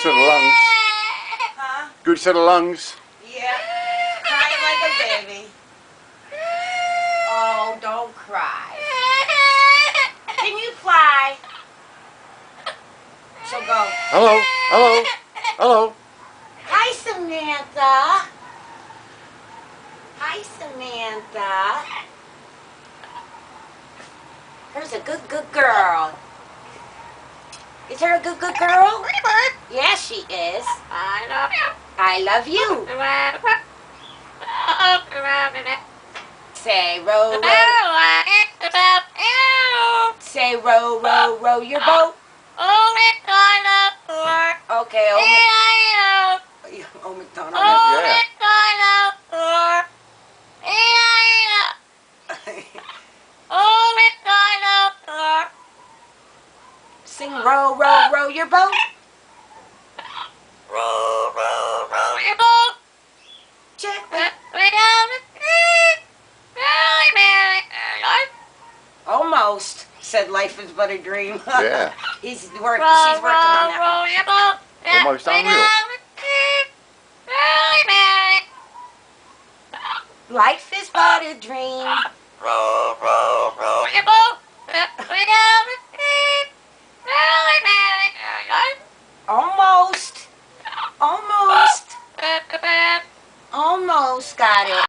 set of lungs. Huh? Good set of lungs. Yeah. Crying like a baby. Oh, don't cry. Can you fly? So go. Hello, hello, hello. Hi, Samantha. Hi, Samantha. Here's a good girl. Is her a good girl? Yeah, she is. I love you. I love you. Say row, row. Say row, row, row your boat. Okay, oh McDonald. Yeah. Sing row, row, row your boat. Row, row, row your boat. Gently. Almost, said Life is but a dream. Yeah. She's working on that. Almost unreal. Life is but a dream. Row, row, row your boat. Almost. Almost. Almost got it.